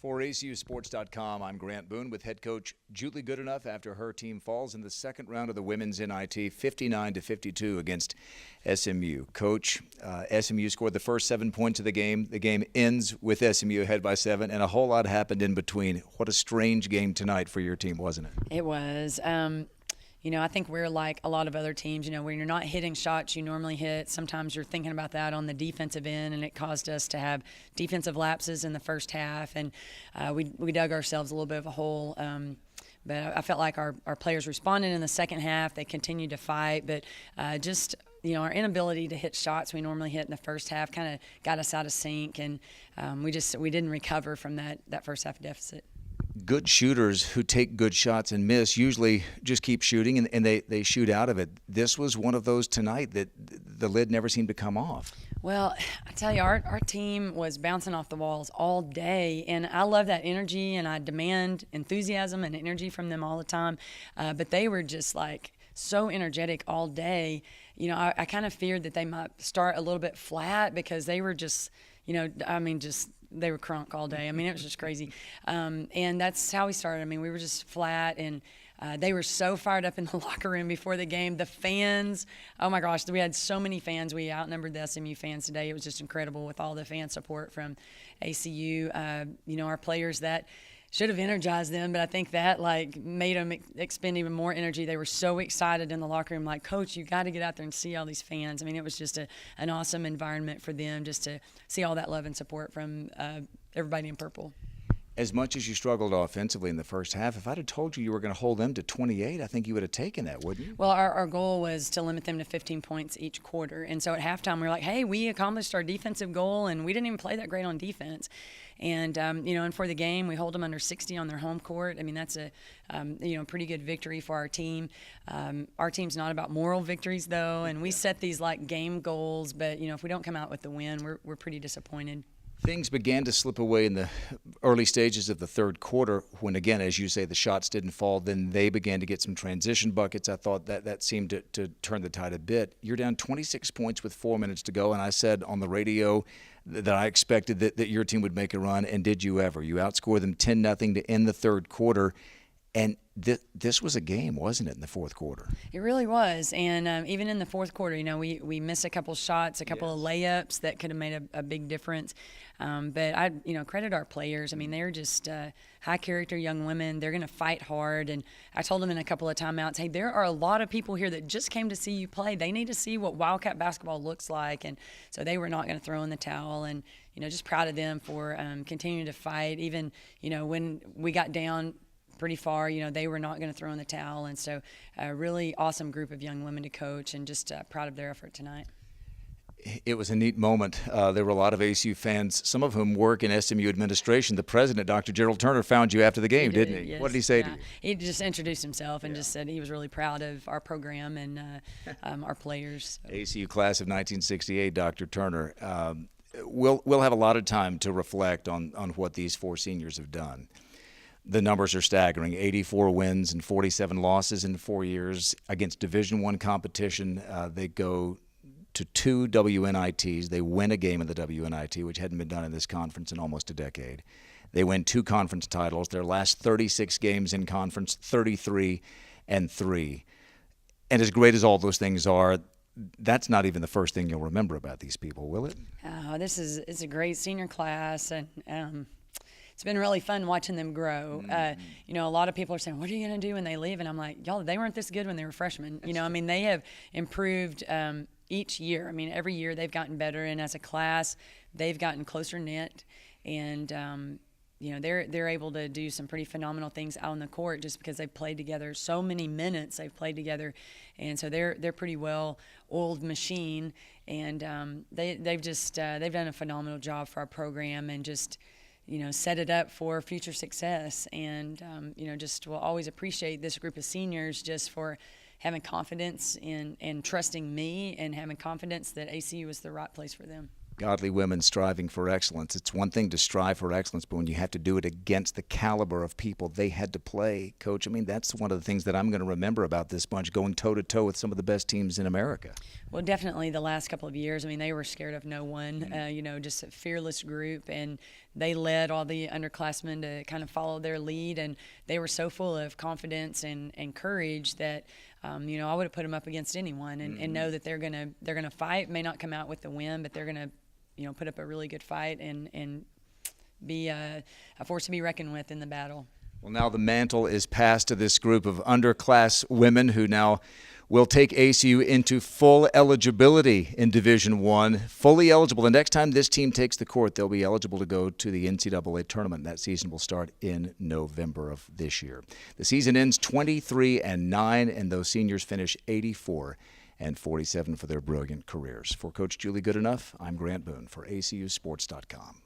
For ACUSports.com, I'm Grant Boone with head coach Julie Goodenough after her team falls in the second round of the women's NIT 59-52 against SMU. Coach, SMU scored the first 7 points of the game. The game ends with SMU ahead by 7, and a whole lot happened in between. What a strange game tonight for your team, wasn't it? It was. I think we're like a lot of other teams. When you're not hitting shots you normally hit, sometimes you're thinking about that on the defensive end, and it caused us to have defensive lapses in the first half, and we dug ourselves a little bit of a hole. But I felt like our players responded in the second half. They continued to fight, but our inability to hit shots we normally hit in the first half kind of got us out of sync, and we didn't recover from that first half deficit. Good shooters who take good shots and miss usually just keep shooting, and they shoot out of it. This was one of those tonight that the lid never seemed to come off. Well, I tell you, our team was bouncing off the walls all day, and I love that energy, and I demand enthusiasm and energy from them all the time. But they were just like so energetic all day. I kind of feared that they might start a little bit flat because they were just, they were crunk all day. It was just crazy. And that's how we started. We were just flat, and they were so fired up in the locker room before the game. The fans, oh my gosh, we had so many fans. We outnumbered the SMU fans today. It was just incredible with all the fan support from ACU. Our players, that should have energized them, but I think that made them expend even more energy. They were so excited in the locker room, like, Coach, you got to get out there and see all these fans. It was just an awesome environment for them just to see all that love and support from everybody in purple. As much as you struggled offensively in the first half, if I'd have told you were going to hold them to 28, I think you would have taken that, wouldn't you? Well, our goal was to limit them to 15 points each quarter. And so at halftime, we were like, hey, we accomplished our defensive goal, and we didn't even play that great on defense. And, and for the game, we hold them under 60 on their home court. That's a, pretty good victory for our team. Our team's not about moral victories, though, and we set these, game goals. But, if we don't come out with the win, we're pretty disappointed. Things began to slip away in the early stages of the third quarter when, again, as you say, the shots didn't fall. Then they began to get some transition buckets. I thought that seemed to turn the tide a bit. You're down 26 points with 4 minutes to go, and I said on the radio that I expected that your team would make a run, and did you ever? You outscored them 10-0 to end the third quarter. And this was a game, wasn't it, in the fourth quarter? It really was. And even in the fourth quarter, we missed a couple shots, a couple of layups that could have made a big difference. But I, credit our players. They're just high-character young women. They're going to fight hard. And I told them in a couple of timeouts, hey, there are a lot of people here that just came to see you play. They need to see what Wildcat basketball looks like. And so they were not going to throw in the towel. And, just proud of them for continuing to fight. Even, when we got down pretty far, they were not going to throw in the towel. And so a really awesome group of young women to coach, and just proud of their effort tonight. It was a neat moment. There were a lot of ACU fans, some of whom work in SMU administration. The president, Dr. Gerald Turner, found you after the game, didn't he? Yes. What did he say to you? He just introduced himself and just said he was really proud of our program and our players. So. ACU class of 1968, Dr. Turner. We'll have a lot of time to reflect on what these four seniors have done. The numbers are staggering: 84 wins and 47 losses in 4 years against Division I competition. They go to 2 WNITs. They win a game in the WNIT, which hadn't been done in this conference in almost a decade. They win 2 conference titles. Their last 36 games in conference, 33-3. And as great as all those things are, that's not even the first thing you'll remember about these people, will it? It's a great senior class, and it's been really fun watching them grow. A lot of people are saying, what are you going to do when they leave? And I'm like, y'all, they weren't this good when they were freshmen. They have improved each year. Every year they've gotten better, and as a class, they've gotten closer knit, and they're able to do some pretty phenomenal things out on the court just because they've played together so many minutes. They've played together, and so they're pretty well-oiled machine, and they've done a phenomenal job for our program, and just set it up for future success. And just will always appreciate this group of seniors just for having confidence in and trusting me, and having confidence that ACU is the right place for them. Godly women striving for excellence. It's one thing to strive for excellence, but when you have to do it against the caliber of people they had to play, Coach, that's one of the things that I'm going to remember about this bunch, going toe-to-toe with some of the best teams in America. Well, definitely the last couple of years, they were scared of no one, just a fearless group, and they led all the underclassmen to kind of follow their lead, and they were so full of confidence and courage that you know, I would have put them up against anyone, and know that they're gonna fight. May not come out with the win, but they're gonna, you know, put up a really good fight and be a force to be reckoned with in the battle. Well, now the mantle is passed to this group of underclass women who now will take ACU into full eligibility in Division I, fully eligible. The next time this team takes the court, they'll be eligible to go to the NCAA tournament. That season will start in November of this year. The season ends 23-9, and those seniors finish 84-47 for their brilliant careers. For Coach Julie Goodenough, I'm Grant Boone for ACUSports.com.